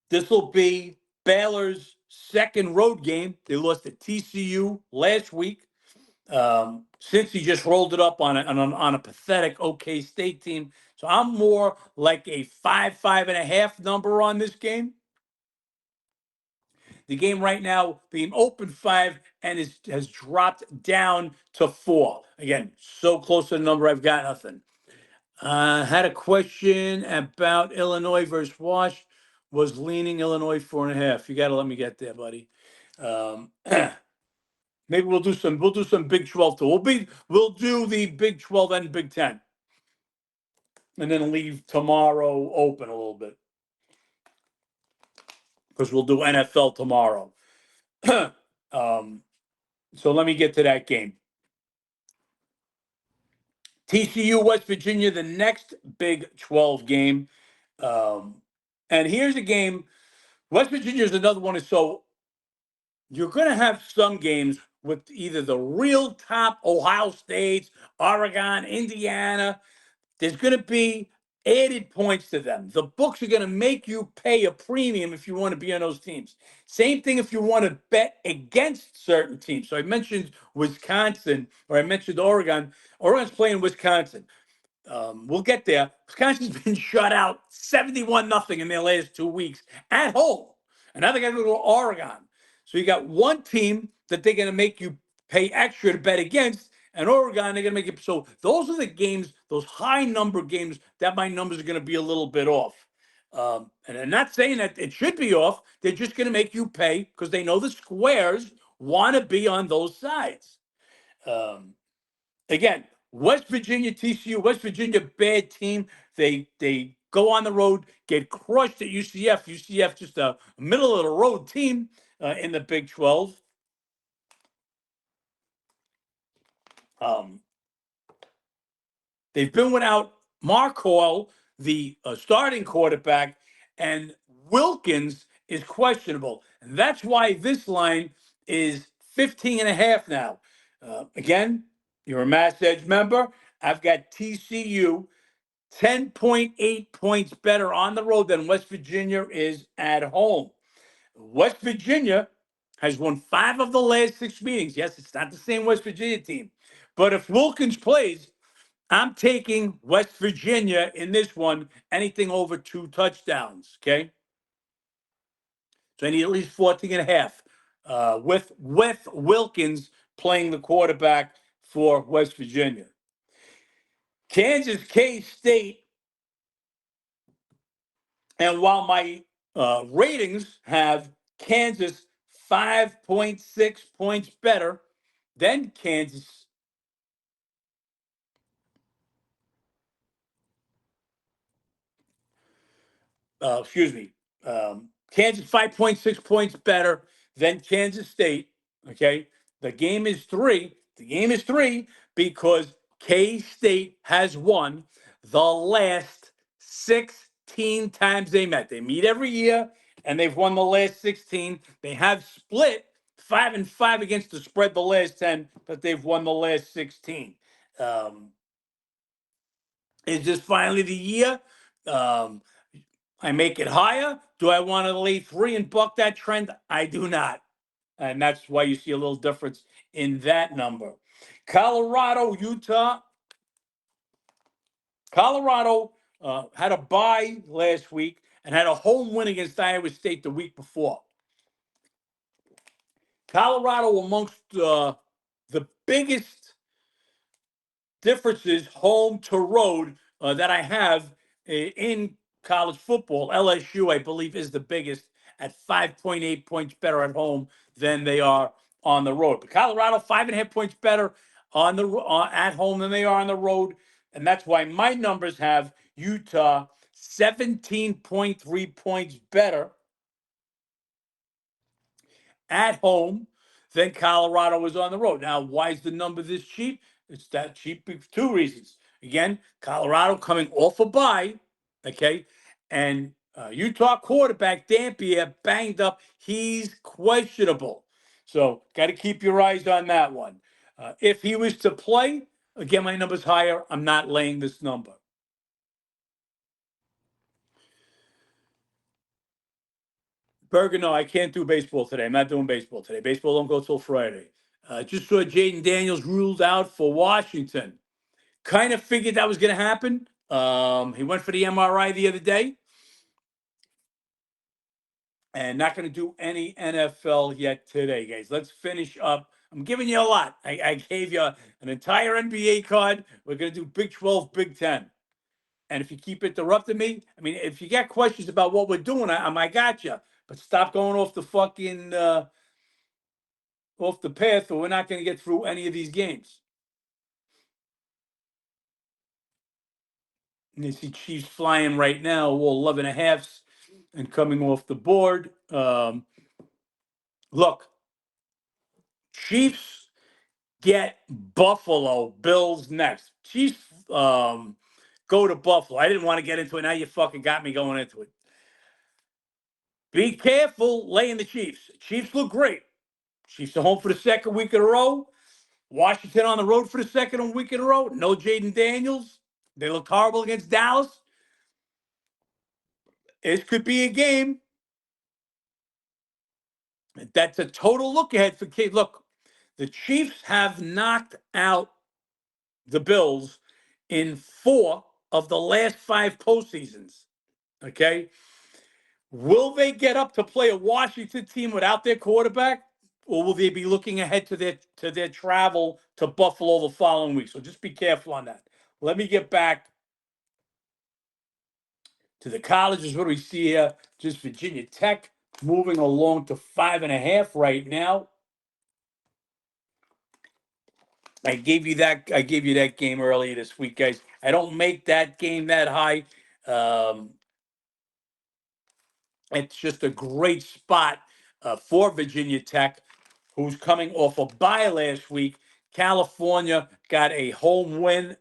Speaker 1: This will be Baylor's second road game. They lost to TCU last week. Cincy just rolled it up on a pathetic OK State team. So I'm more like a 5.5 number on this game. The game right now being open 5 and has dropped down to 4. Again, so close to the number, I've got nothing. Had a question about Illinois versus Wash. Was leaning Illinois 4.5. You got to let me get there, buddy. Maybe we'll do some Big 12 too. We'll do the Big 12 and Big 10, and then leave tomorrow open a little bit because we'll do NFL tomorrow. So let me get to that game. TCU, West Virginia, the next Big 12 game. And here's a game. West Virginia is another one. So you're going to have some games with either the real top Ohio States, Oregon, Indiana. There's going to be added points to them. The books are going to make you pay a premium if you want to be on those teams. Same thing if you want to bet against certain teams. So I mentioned Wisconsin, or I mentioned Oregon. Oregon's playing Wisconsin. We'll get there. Wisconsin's been shut out 71-0 in their last 2 weeks at home. And now they got to go to Oregon. So you got one team that they're going to make you pay extra to bet against, and Oregon, they're going to make it. So those are the games, those high number games, that my numbers are going to be a little bit off. And I'm not saying that it should be off. They're just going to make you pay because they know the squares want to be on those sides. Again, West Virginia, TCU, West Virginia, bad team. They go on the road, get crushed at UCF. UCF just a middle of the road team in the Big 12. They've been without Mark Hall, the starting quarterback, and Wilkins is questionable. And that's why this line is 15.5 now. Again, you're a Mass Edge member. I've got TCU 10.8 points better on the road than West Virginia is at home. West Virginia has won 5 of the last 6 meetings. Yes, it's not the same West Virginia team. But if Wilkins plays, I'm taking West Virginia in this one, anything over 2 touchdowns, okay? So I need at least 14.5 with Wilkins playing the quarterback for West Virginia. Kansas K-State, and while my ratings have Kansas 5.6 points better than Kansas, Kansas 5.6 points better than Kansas State. Okay, the game is 3. The game is 3 because K-State has won the last 16 times they met. They meet every year, and they've won the last 16. They have split 5-5 against the spread the last 10, but they've won the last 16. Is this finally the year? I make it higher. Do I want to lay 3 and buck that trend? I do not. and that's why you see a little difference in that number. Colorado, Utah. Colorado had a bye last week and had a home win against Iowa State the week before. Colorado, amongst the biggest differences home to road that I have in college football. LSU, I believe, is the biggest at 5.8 points better at home than they are on the road. But Colorado, 5.5 points better on the at home than they are on the road, and that's why my numbers have Utah 17.3 points better at home than Colorado was on the road. Now, why is the number this cheap? It's that cheap for two reasons. Again, Colorado coming off a bye, okay, and Utah quarterback Dampier banged up. He's questionable. So, got to keep your eyes on that one. If he was to play, again, my number's higher. I'm not laying this number. Berger, no, I can't do baseball today. I'm not doing baseball today. Baseball don't go till Friday. Just saw Jaden Daniels ruled out for Washington. Kind of figured that was going to happen. He went for the MRI the other day. And not going to do any NFL yet today, guys. Let's finish up. I'm giving you a lot. I gave you an entire NBA card. We're going to do Big 12, Big 10. And if you keep interrupting me, I mean, if you got questions about what we're doing, I got you. But stop going off the fucking off the path, or we're not going to get through any of these games. And you see Chiefs flying right now, all 11 and a halves and coming off the board. Look, Chiefs get Buffalo Bills next. Chiefs go to Buffalo. I didn't want to get into it. Now you fucking got me going into it. Be careful laying the Chiefs. Chiefs look great. Chiefs are home for the second week in a row. Washington on the road for the second week in a row. No Jaden Daniels. They look horrible against Dallas. It could be a game. That's a total look ahead for Kate. Look, the Chiefs have knocked out the Bills in 4 of the last 5 postseasons. Okay. Will they get up to play a Washington team without their quarterback? Or will they be looking ahead to their travel to Buffalo the following week? So just be careful on that. Let me get back to the colleges. What do we see here? Just Virginia Tech moving along to 5.5 right now. I gave you that game earlier this week, guys. I don't make that game that high. It's just a great spot for Virginia Tech, who's coming off a bye last week. California got a home win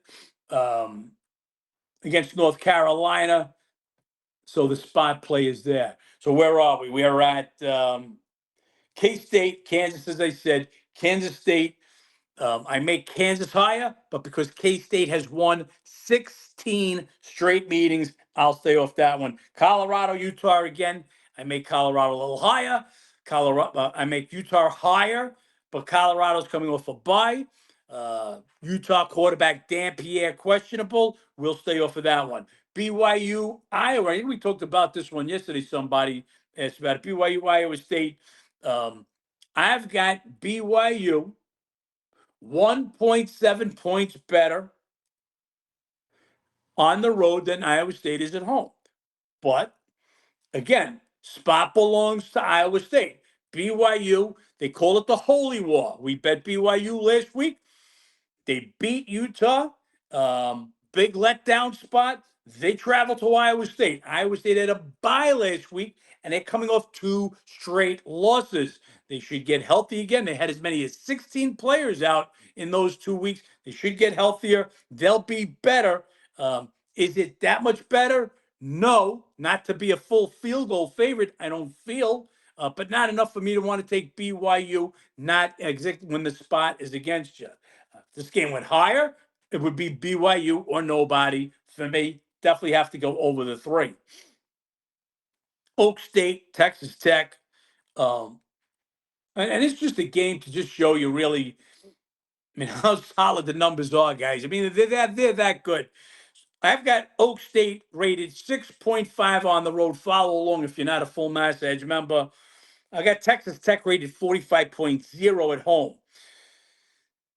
Speaker 1: against North Carolina. So the spot play is there. So where are we? We are at K-State, Kansas, as I said. Kansas State. I make Kansas higher, but because K-State has won 16 straight meetings, I'll stay off that one. Colorado, Utah again. I make Colorado a little higher. I make Utah higher, but Colorado's coming off a bye. Utah quarterback Dampier questionable. We'll stay off of that one. BYU, Iowa. I think we talked about this one yesterday. Somebody asked about it. BYU, Iowa State. I've got BYU 1.7 points better on the road than Iowa State is at home. But again, spot belongs to Iowa State. BYU, they call it the Holy War. We bet BYU last week. They beat Utah. Big letdown spot. They travel to Iowa State. Iowa State had a bye last week, and they're coming off 2 straight losses. They should get healthy again. They had as many as 16 players out in those 2 weeks. They should get healthier. They'll be better. Is it that much better? No, not to be a full field goal favorite, I don't feel, but not enough for me to want to take BYU, not exactly when the spot is against you. This game went higher, it would be BYU or nobody. For me, definitely have to go over the 3. Oak State, Texas Tech. And it's just a game to just show you really, I mean, how solid the numbers are, guys. I mean, they're that good. I've got Oak State rated 6.5 on the road. Follow along if you're not a full Massa Edge member. I got Texas Tech rated 45.0 at home.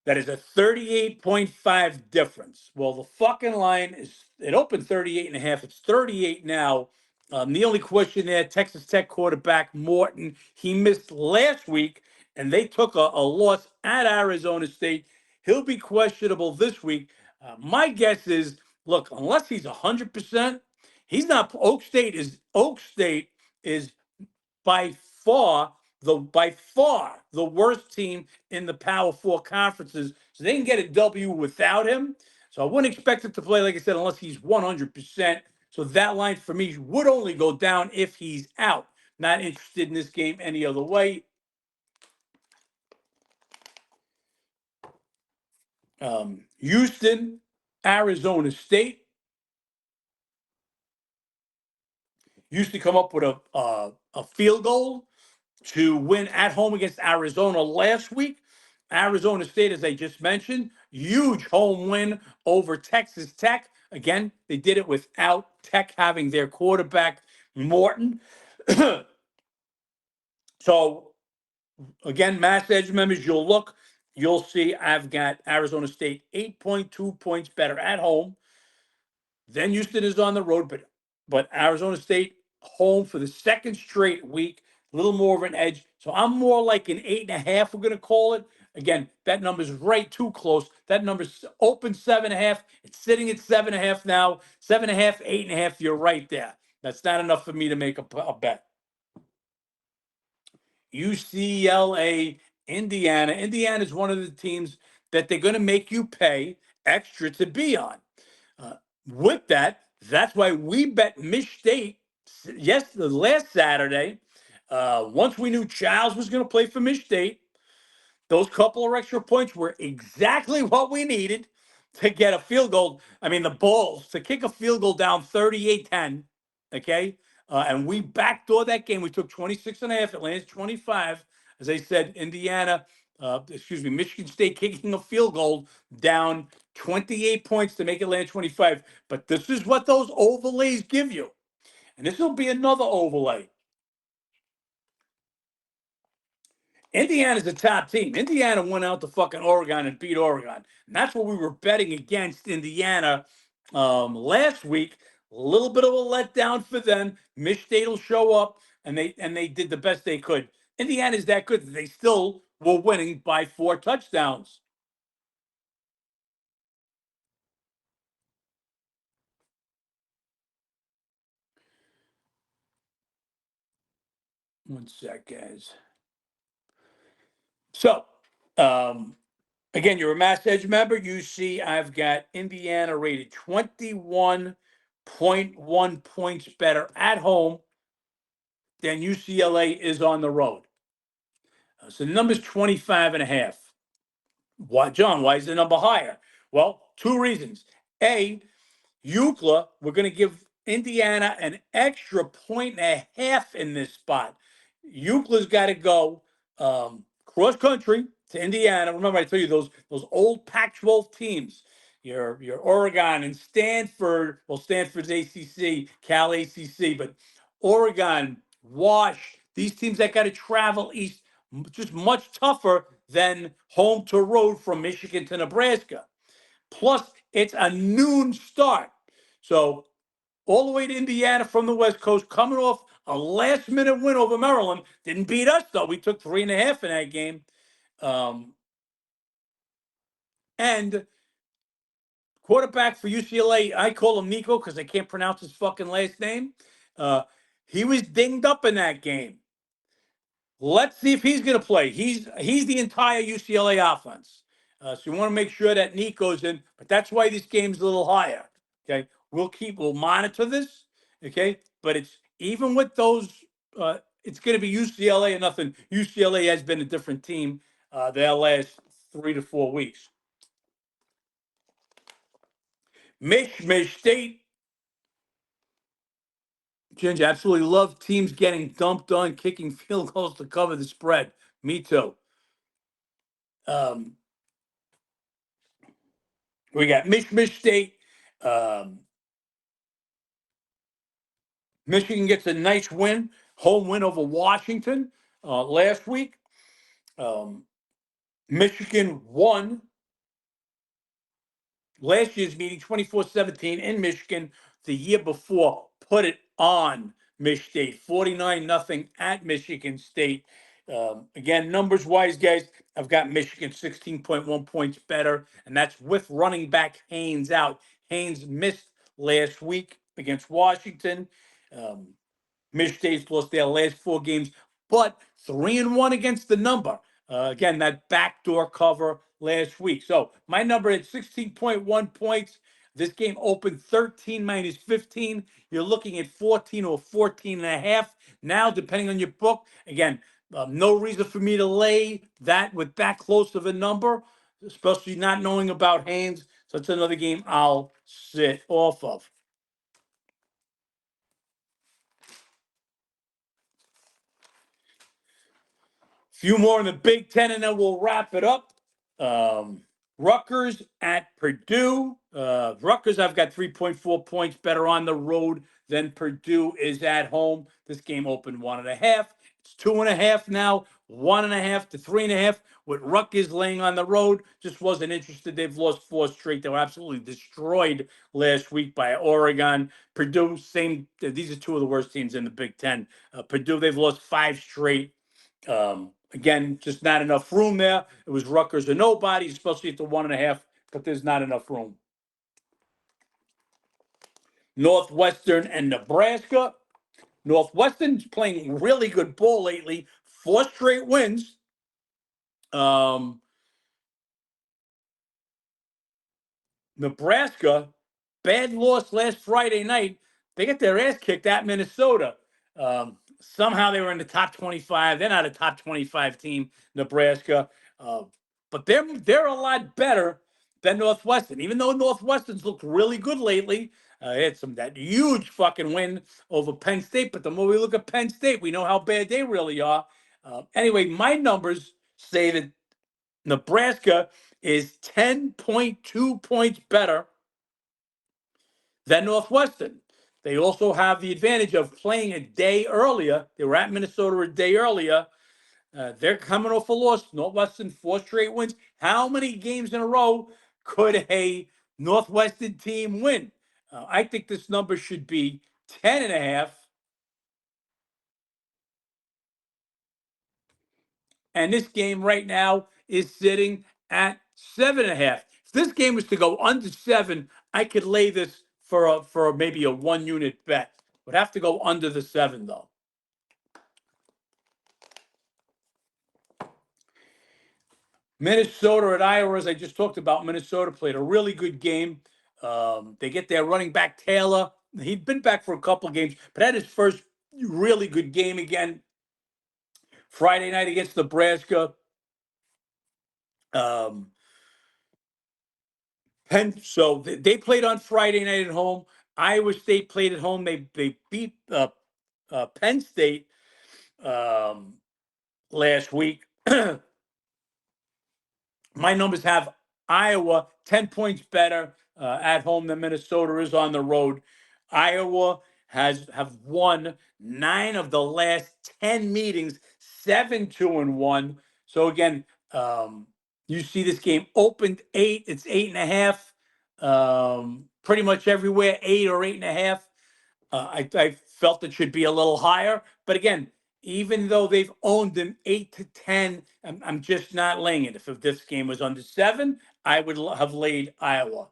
Speaker 1: That is a 38.5 difference. Well, the fucking line is, it opened 38 and a half. It's 38 now. The only question there, Texas Tech quarterback Morton, he missed last week, and they took a loss at Arizona State. He'll be questionable this week. My guess is, look, unless he's 100%, he's not. Oak State is by far the worst team in the Power Four conferences. So they can get a W without him. So I wouldn't expect him to play, like I said, unless he's 100%. So that line for me would only go down if he's out. Not interested in this game any other way. Houston, Arizona State. Used to come up with a field goal to win at home against Arizona last week. Arizona State, as I just mentioned, huge home win over Texas Tech. Again, they did it without Tech having their quarterback, Morton. So, again, Mass Edge members, you'll see I've got Arizona State 8.2 points better at home. Then Houston is on the road, but Arizona State home for the second straight week, a little more of an edge. So I'm more like an 8.5. We're gonna call it. Again, that number's right too close. That number's open 7.5. It's sitting at 7.5 now. 7.5, 8.5. You're right there. That's not enough for me to make a bet. UCLA, Indiana. Indiana is one of the teams that they're going to make you pay extra to be on. With that, that's why we bet Mich State the last Saturday. Once we knew Charles was going to play for Mich State, those couple of extra points were exactly what we needed to get a field goal. I mean, the Bulls to kick a field goal down 38-10. Okay. And we backdoored that game. We took 26.5. It lands 25. As I said, Michigan State kicking a field goal down 28 points to make it land 25. But this is what those overlays give you. And this will be another overlay. Indiana's the top team. Indiana went out to fucking Oregon and beat Oregon. And that's what we were betting against Indiana last week. A little bit of a letdown for them. Mich State will show up, and they did the best they could. Indiana's that good that they still were winning by 4 touchdowns. One sec, guys. So, again, you're a Mass Edge member. You see I've got Indiana rated 21.1 points better at home than UCLA is on the road. So the number's 25.5. Why, John, why is the number higher? Well, 2 reasons. A, UCLA, we're going to give Indiana an extra 1.5 in this spot. UCLA's got to go cross country to Indiana. Remember, I tell you those old Pac-12 teams. Your Oregon and Stanford. Well, Stanford's ACC, Cal ACC, but Oregon, Wash. These teams that got to travel east, just much tougher than home to road from Michigan to Nebraska. Plus, it's a noon start. So all the way to Indiana from the West Coast, coming off a last-minute win over Maryland. Didn't beat us, though. We took 3.5 in that game. And quarterback for UCLA, I call him Nico because I can't pronounce his fucking last name. He was dinged up in that game. Let's see if he's going to play. He's the entire UCLA offense. So you want to make sure that Nico's in, but that's why this game's a little higher. Okay, we'll monitor this. Okay, but it's even with those, it's going to be UCLA and nothing. UCLA has been a different team their last 3 to 4 weeks. Mich State. Ginger, absolutely love teams getting dumped on, kicking field goals to cover the spread. Me too. We got Michigan State. Um, Michigan gets a nice win, home win over Washington last week. Michigan won last year's meeting 24-17 in Michigan. The year before, put it on Michigan State, 49-0 at Michigan State. Again, numbers wise, guys, I've got Michigan 16.1 points better, and that's with running back Haynes out. Haynes missed last week against Washington. Michigan State's lost their last 4 games, but 3-1 against the number. Again, that backdoor cover last week. So my number at 16.1 points. This game opened 13 minus 15. You're looking at 14 or 14 and a half. Now, depending on your book, again, no reason for me to lay that with that close of a number, especially not knowing about Haynes. So it's another game I'll sit off of. Few more in the Big Ten, and then we'll wrap it up. Rutgers at Purdue. Rutgers, I've got 3.4 points better on the road than Purdue is at home. This game opened 1.5. It's 2.5 now. 1.5 to 3.5. With Rutgers laying on the road, just wasn't interested. They've lost 4 straight. They were absolutely destroyed last week by Oregon. Purdue, same. These are 2 of the worst teams in the Big Ten. Purdue, they've lost 5 straight. Again, just not enough room there. It was Rutgers or nobody, especially at the 1.5, but there's not enough room. Northwestern and Nebraska. Northwestern's playing really good ball lately. 4 straight wins. Nebraska, bad loss last Friday night. They got their ass kicked at Minnesota. Somehow they were in the top 25. They're not a top 25 team, Nebraska. But they're a lot better than Northwestern. Even though Northwestern's looked really good lately, they had that huge fucking win over Penn State. But the more we look at Penn State, we know how bad they really are. Anyway, my numbers say that Nebraska is 10.2 points better than Northwestern. They also have the advantage of playing a day earlier. They were at Minnesota a day earlier. They're coming off a loss. Northwestern, 4 straight wins. How many games in a row could a Northwestern team win? I think this number should be 10.5. And this game right now is sitting at 7.5. If this game was to go under 7, I could lay this for maybe a 1-unit bet. Would have to go under the 7 though. Minnesota at Iowa, as I just talked about, Minnesota played a really good game. They get their running back Taylor. He'd been back for a couple of games, but had his first really good game again Friday night against Nebraska. So they played on Friday night at home. Iowa State played at home. They beat Penn State last week. My numbers have Iowa 10 points better at home than Minnesota is on the road. Iowa have won 9 of the last 10 meetings, 7-2-1. So again, you see this game opened 8. It's 8.5. Pretty much everywhere, 8 or 8.5. I felt it should be a little higher, but again, even though they've owned them 8 to 10, I'm just not laying it. If this game was under 7, I would have laid Iowa.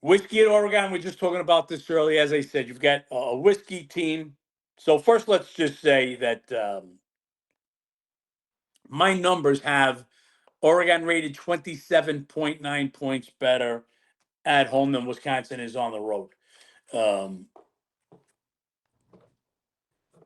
Speaker 1: Whiskey at Oregon, we're just talking about this earlier. As I said, you've got a whiskey team. So first, let's just say that my numbers have Oregon rated 27.9 points better at home than Wisconsin is on the road.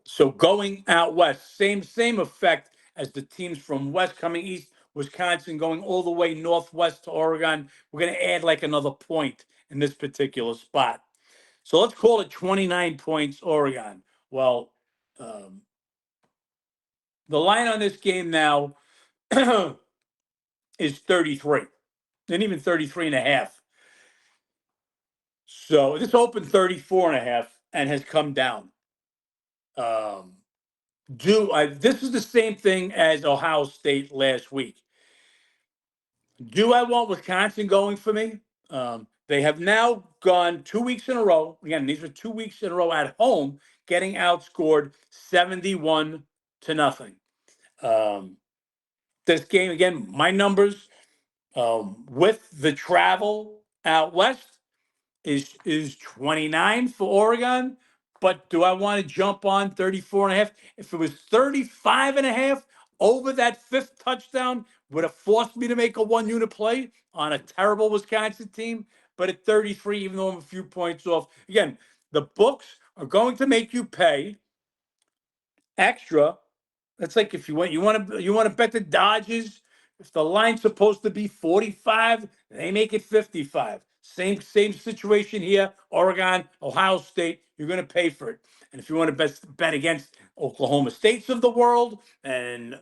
Speaker 1: So going out west, same effect as the teams from west coming east. Wisconsin going all the way northwest to Oregon. We're going to add like another point in this particular spot. So let's call it 29 points Oregon. Well, The line on this game now is 33, and even 33 and a half. So this opened 34 and a half and has come down. This is the same thing as Ohio State last week. Do I want Wisconsin going for me? They have now gone 2 weeks in a row. Again, these are 2 weeks in a row at home, getting outscored 71-0. This game, again, my numbers with the travel out west is 29 for Oregon. But do I want to jump on 34 and a half? If it was 35 and a half over that fifth touchdown, would have forced me to make a one-unit play on a terrible Wisconsin team. But at 33, even though I'm a few points off, again, the books are going to make you pay extra. That's like if you want to bet the Dodgers. If the line's supposed to be 45, they make it 55. Same situation here. Oregon, Ohio State, you're going to pay for it. And if you want to bet against Oklahoma States of the world and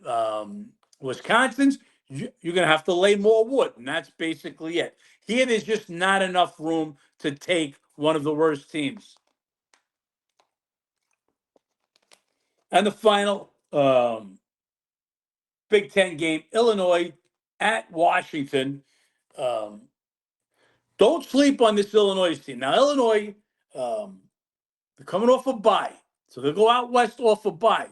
Speaker 1: Wisconsin's, you're going to have to lay more wood, and that's basically it. Here, there's just not enough room to take one of the worst teams. And the final Big Ten game, Illinois at Washington. Don't sleep on this Illinois team. Now, Illinois, they're coming off a bye, so they'll go out west off a bye.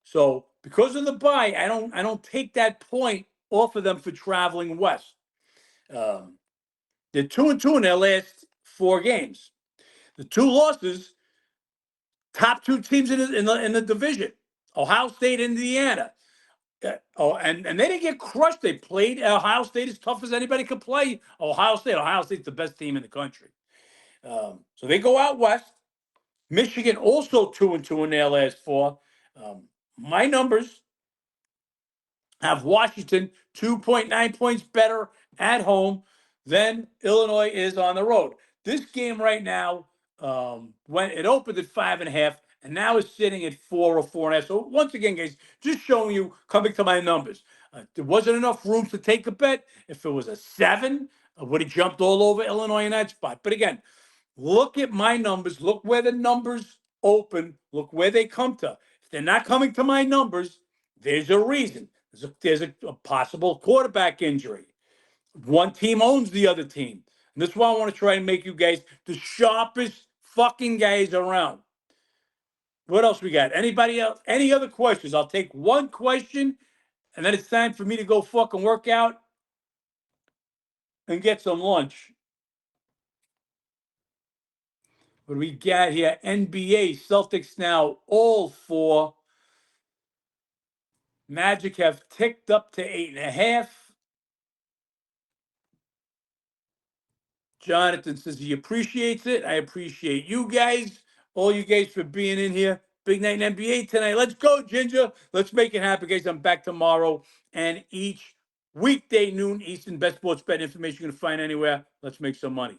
Speaker 1: So because of the bye, I don't take that point off of them for traveling west. They're 2-2 in their last 4 games. The 2 losses, top 2 teams in the division, Ohio State, Indiana. And they didn't get crushed. They played Ohio State as tough as anybody could play. Ohio State's the best team in the country. So they go out west. Michigan also 2-2 in their last 4. My numbers have Washington 2.9 points better at home than Illinois is on the road. This game right now, when it opened at 5.5, and now it's sitting at 4 or 4.5. So once again, guys, just showing you, coming to my numbers. There wasn't enough room to take a bet. If it was a 7, I would have jumped all over Illinois in that spot. But again, look at my numbers. Look where the numbers open. Look where they come to. If they're not coming to my numbers, there's a reason. There's a possible quarterback injury. One team owns the other team. And that's why I want to try and make you guys the sharpest fucking guys around. What else we got? Anybody else? Any other questions? I'll take one question, and then it's time for me to go fucking work out and get some lunch. What do we got here? NBA, Celtics now all 4. Magic have ticked up to 8.5. Jonathan says he appreciates it. I appreciate you guys, all you guys for being in here. Big night in NBA tonight. Let's go, Ginger. Let's make it happen, guys. I'm back tomorrow and each weekday noon Eastern. Best sports bet information you're going to find anywhere. Let's make some money.